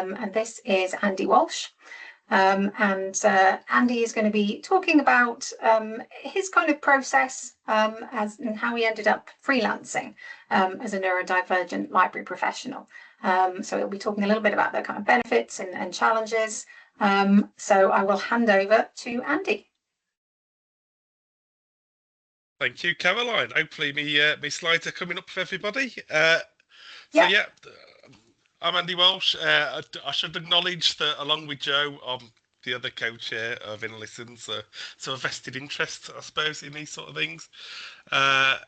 and this is Andy Walsh. Andy is going to be talking about his kind of process and how he ended up freelancing as a neurodivergent library professional. So he'll be talking a little bit about the kind of benefits and challenges. So I will hand over to Andy. Thank you, Caroline. Hopefully me slides are coming up for everybody. I'm Andy Walsh. I should acknowledge that along with Joe, I'm the other co-chair of NLISN, so a vested interest, I suppose, in these sort of things. I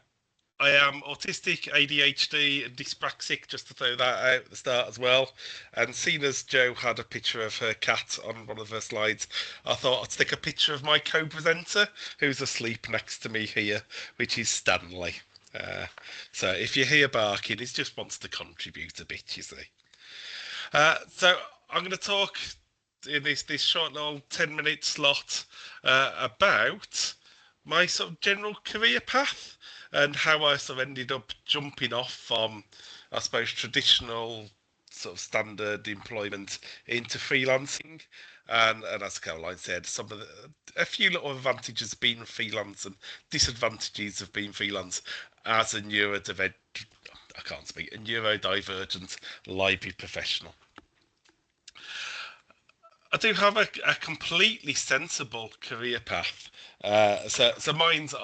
am autistic, ADHD, and dyspraxic, just to throw that out at the start as well. And seeing as Joe had a picture of her cat on one of her slides, I thought I'd stick a picture of my co-presenter, who's asleep next to me here, which is Stanley. So if you hear barking, he just wants to contribute a bit, you see. So I'm going to talk in this short little 10-minute slot about my sort of general career path and how I sort of ended up jumping off from, I suppose, traditional sort of standard employment into freelancing. And as Caroline said, a few little advantages of being freelance and disadvantages of being freelance as a neurodivergent library professional. I do have a completely sensible career path. So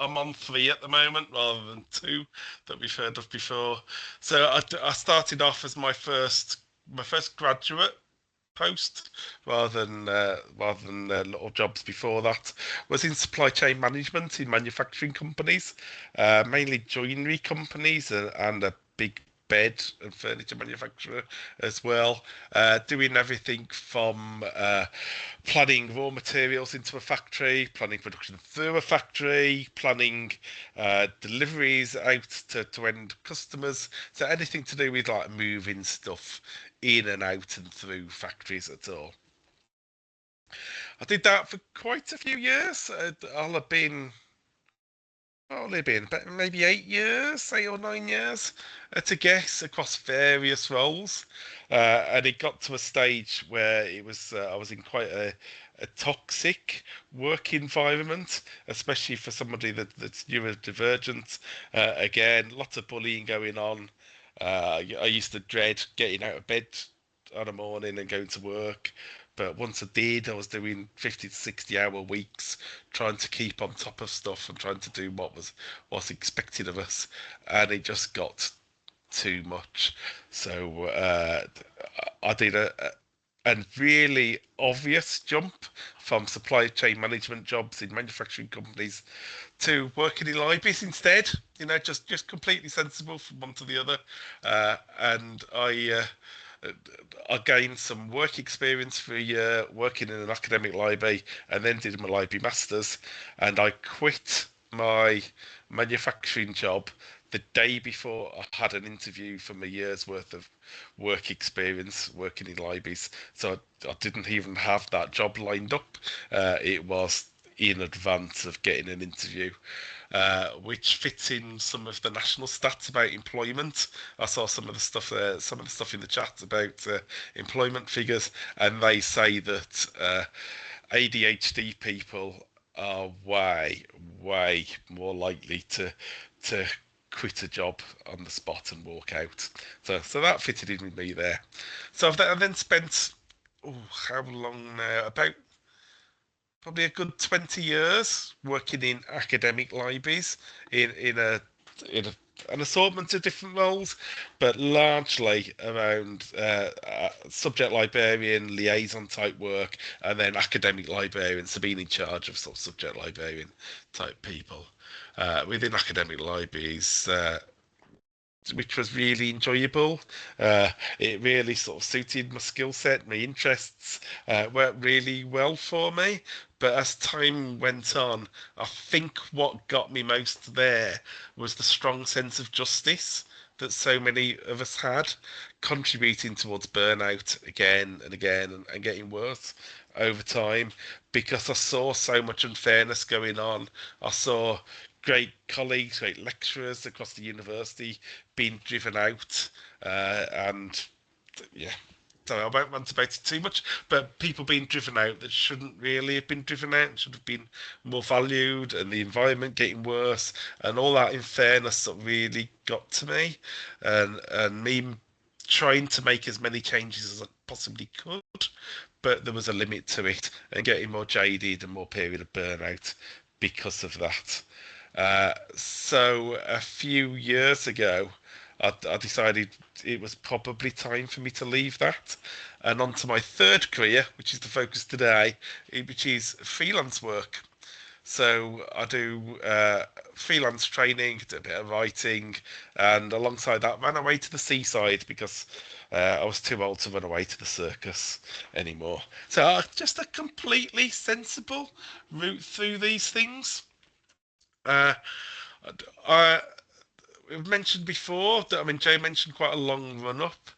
I'm on 3 at the moment rather than 2 that we've heard of before. So I started off as my first graduate post rather than little jobs before that was in supply chain management in manufacturing companies, mainly joinery companies and a big bed and furniture manufacturer as well, doing everything from planning raw materials into a factory, planning production through a factory, planning deliveries out to end customers, so anything to do with like moving stuff in and out and through factories at all. I did that for quite a few years. I'll have been maybe 8 or 9 years to guess, across various roles, and it got to a stage where it was I was in quite a toxic work environment, especially for somebody that's neurodivergent. Again, lots of bullying going on. I used to dread getting out of bed on a morning and going to work. But once I did, I was doing 50 to 60-hour weeks, trying to keep on top of stuff and trying to do what was expected of us, and it just got too much. So I did a really obvious jump from supply chain management jobs in manufacturing companies to working in libraries instead. You know, just completely sensible from one to the other, and I gained some work experience for a year working in an academic library, and then did my library masters, and I quit my manufacturing job the day before I had an interview for my year's worth of work experience working in libraries. So I didn't even have that job lined up. It was in advance of getting an interview, which fits in some of the national stats about employment. I saw some of the stuff in the chat about employment figures, and they say that ADHD people are way more likely to quit a job on the spot and walk out. So that fitted in with me there. So I then spent how long now? About probably a good 20 years working in academic libraries in an assortment of different roles, but largely around subject librarian, liaison type work, and then academic librarians, so being in charge of sort of subject librarian type people within academic libraries, which was really enjoyable. It really sort of suited my skill set, my interests, worked really well for me. But as time went on, I think what got me most there was the strong sense of justice that so many of us had, contributing towards burnout again and again, and getting worse over time, because I saw so much unfairness going on. I saw great colleagues, great lecturers across the university being driven out, and yeah, sorry, I won't rant about it too much, but people being driven out that shouldn't really have been driven out and should have been more valued, and the environment getting worse, and all that in fairness that really got to me, and me trying to make as many changes as I possibly could, but there was a limit to it, and getting more jaded and more period of burnout because of that. So a few years ago, I decided it was probably time for me to leave that, and on to my third career, which is the focus today, which is freelance work. So I do freelance training, do a bit of writing, and alongside that, ran away to the seaside because I was too old to run away to the circus anymore. So just a completely sensible route through these things. Uh, I, we've mentioned before that, I mean, Jay mentioned quite a long run up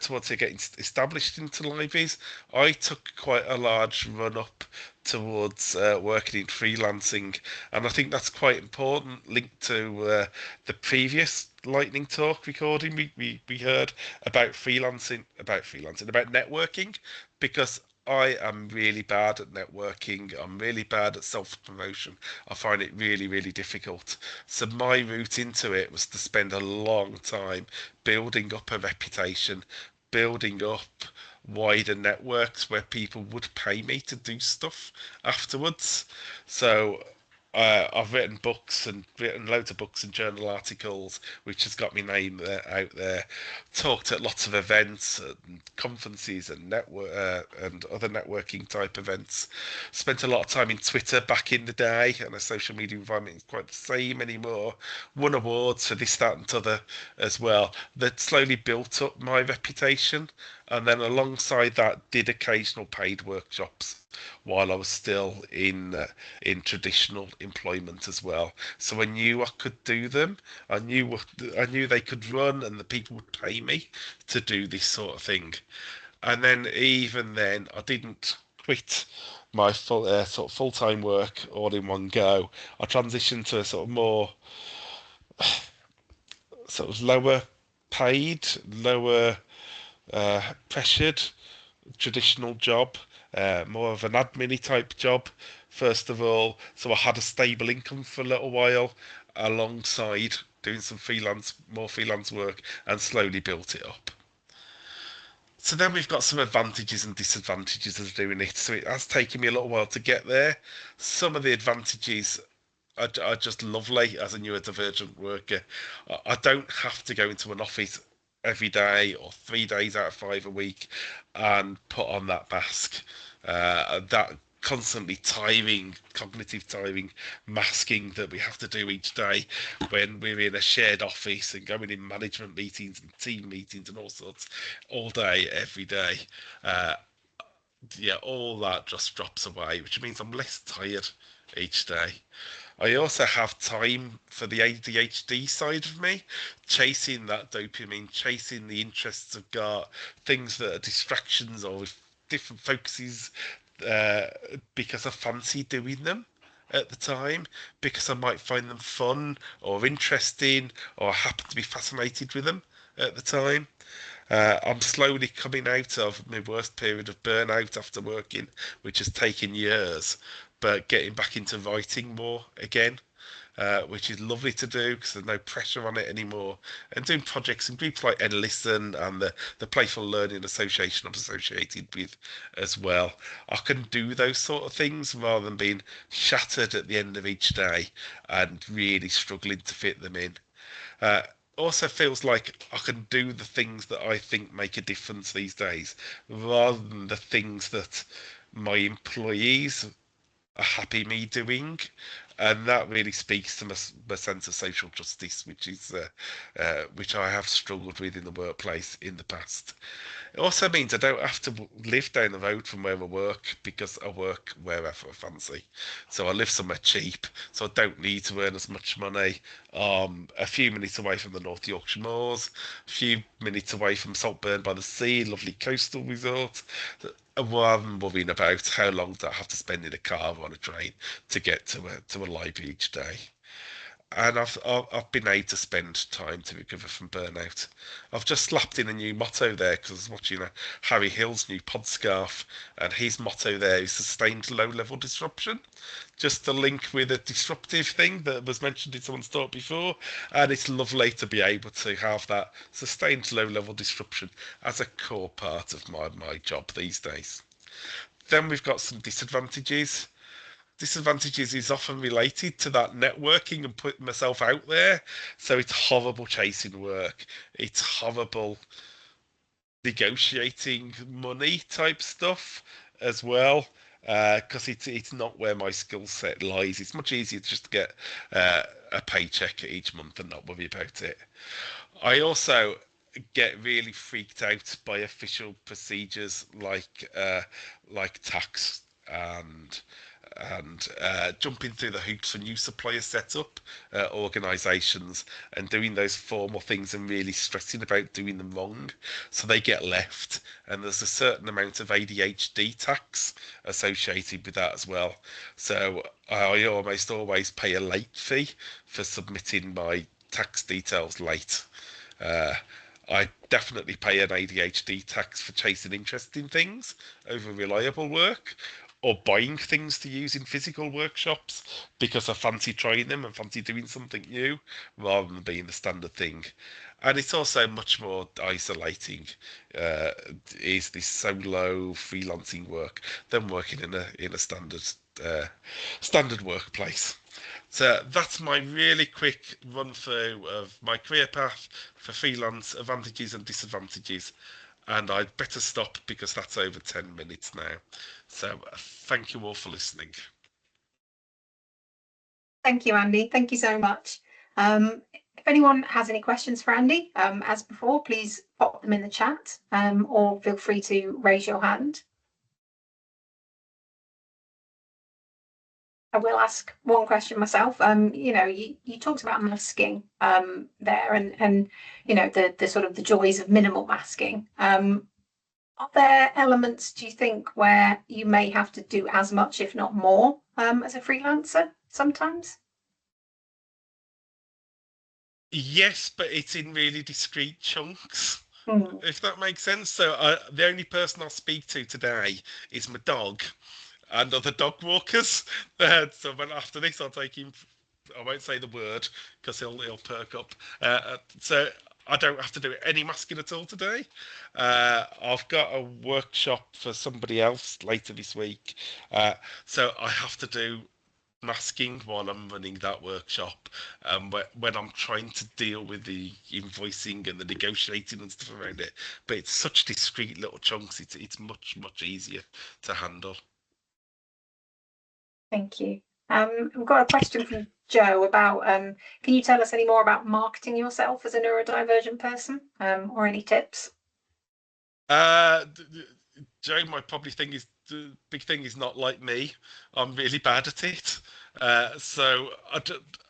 towards it getting established into libraries. I took quite a large run up towards working in freelancing, and I think that's quite important, linked to the previous lightning talk recording we heard about networking, because I am really bad at networking. I'm really bad at self-promotion. I find it really, really difficult. So my route into it was to spend a long time building up a reputation, building up wider networks where people would pay me to do stuff afterwards. So I've written books and written loads of books and journal articles, which has got my name out there. Talked at lots of events and conferences and and other networking type events. Spent a lot of time in Twitter back in the day, and the social media environment is quite the same anymore. Won awards for this, that, and t'other as well. That slowly built up my reputation, and then alongside that, did occasional paid workshops while I was still in traditional employment as well. So I knew I could do them. I knew they could run, and the people would pay me to do this sort of thing. And then even then, I didn't quit my sort of full-time work all in one go. I transitioned to a sort of more sort of lower paid, lower pressured traditional job, more of an admin type job, first of all. So I had a stable income for a little while alongside doing some more freelance work, and slowly built it up. So then we've got some advantages and disadvantages of doing it. So it has taken me a little while to get there. Some of the advantages are just lovely as a neurodivergent worker. I don't have to go into an office every day or 3 days out of 5 a week and put on that mask. That constantly tiring, cognitive tiring masking that we have to do each day when we're in a shared office and going in management meetings and team meetings and all sorts all day, every day. Uh, yeah, all that just drops away, which means I'm less tired each day. I also have time for the ADHD side of me, chasing that dopamine, chasing the interests I've got, things that are distractions or with different focuses, uh, because I fancy doing them at the time, because I might find them fun or interesting or happen to be fascinated with them at the time. I'm slowly coming out of my worst period of burnout after working, which has taken years, but getting back into writing more again, which is lovely to do because there's no pressure on it anymore. And doing projects in groups like NLISN and the Playful Learning Association I'm associated with as well. I can do those sort of things rather than being shattered at the end of each day and really struggling to fit them in. Uh, Also feels like I can do the things that I think make a difference these days, rather than the things that my employees are happy me doing, and that really speaks to my sense of social justice, which I have struggled with in the workplace in the past. It also means I don't have to live down the road from where I work because I work wherever I fancy. So I live somewhere cheap, so I don't need to earn as much money. A few minutes away from the North Yorkshire Moors, a few minutes away from Saltburn by the Sea, lovely coastal resort. Rather than worrying about how long do I have to spend in a car or on a train to get to a library each day. and I've been able to spend time to recover from burnout. I've just slapped in a new motto there because I was watching Harry Hill's new Podscarf, and his motto there is sustained low-level disruption. Just to link with a disruptive thing that was mentioned in someone's talk before, and it's lovely to be able to have that sustained low-level disruption as a core part of my job these days. Then we've got some disadvantages. Disadvantages is often related to that networking and putting myself out there. So it's horrible chasing work. It's horrible negotiating money type stuff as well. Because it's not where my skill set lies. It's much easier just to get a paycheck each month and not worry about it. I also get really freaked out by official procedures like tax and jumping through the hoops for new supplier setup organisations and doing those formal things and really stressing about doing them wrong, so they get left. And there's a certain amount of ADHD tax associated with that as well. So I almost always pay a late fee for submitting my tax details late. Uh, I definitely pay an ADHD tax for chasing interesting things over reliable work, or buying things to use in physical workshops because I fancy trying them and fancy doing something new rather than being the standard thing. And it's also much more isolating, uh, is this solo freelancing work than working in a standard workplace. So that's my really quick run through of my career path for freelance advantages and disadvantages. And I'd better stop because that's over 10 minutes now. So thank you all for listening. Thank you, Andy. Thank you so much. If anyone has any questions for Andy, as before, please pop them in the chat, or feel free to raise your hand. I will ask one question myself. You talked about masking there, and the sort of the joys of minimal masking. Are there elements, do you think, where you may have to do as much, if not more, as a freelancer sometimes? Yes, but it's in really discrete chunks, Mm. if that makes sense. So the only person I'll speak to today is my dog and other dog walkers. So when after this, I'll take him. I won't say the word because he'll perk up. So I don't have to do any masking at all today. I've got a workshop for somebody else later this week, so I have to do masking while I'm running that workshop. When I'm trying to deal with the invoicing and the negotiating and stuff around it, but it's such discrete little chunks. It's much easier to handle. Thank you. We've got a question from Joe about, can you tell us any more about marketing yourself as a neurodivergent person, or any tips? Joe, my probably thing is the big thing is not like me. I'm really bad at it. So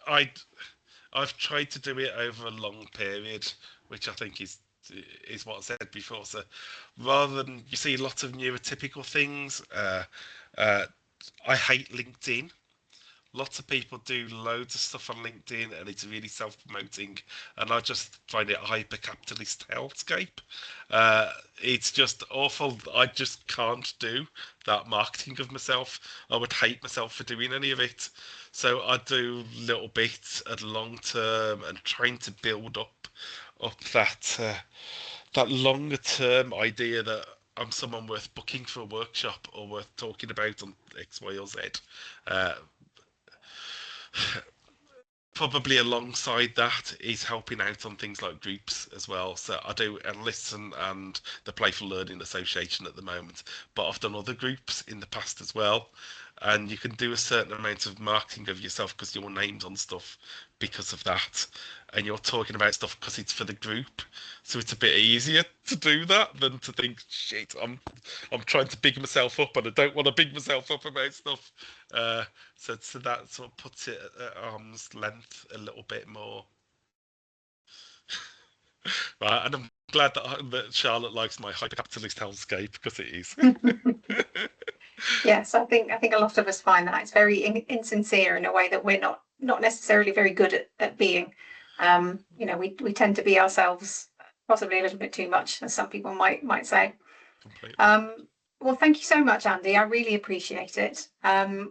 I've tried to do it over a long period, which I think is what I said before. So rather than you see lots of neurotypical things, uh, I hate LinkedIn. Lots of people do loads of stuff on LinkedIn and it's really self-promoting, and I just find it a hyper-capitalist hellscape. It's just awful. I just can't do that marketing of myself. I would hate myself for doing any of it. So I do little bits at long term and trying to build up that longer term idea that I'm someone worth booking for a workshop or worth talking about on X, Y, or Z. Uh, Probably alongside that is helping out on things like groups as well. So I do NLISN and the Playful Learning Association at the moment, but I've done other groups in the past as well. And you can do a certain amount of marketing of yourself because your name's on stuff because of that. And you're talking about stuff because it's for the group. So it's a bit easier to do that than to think, shit, I'm trying to big myself up and I don't want to big myself up about stuff. Uh, so that sort of puts it at arm's length a little bit more. Right, and I'm glad that Charlotte likes my hyper-capitalist hellscape because it is. Yes, I think a lot of us find that it's very insincere in a way that we're not not necessarily very good at being. You know, we tend to be ourselves, possibly a little bit too much, as some people might say. Completely. Well, thank you so much, Andy. I really appreciate it.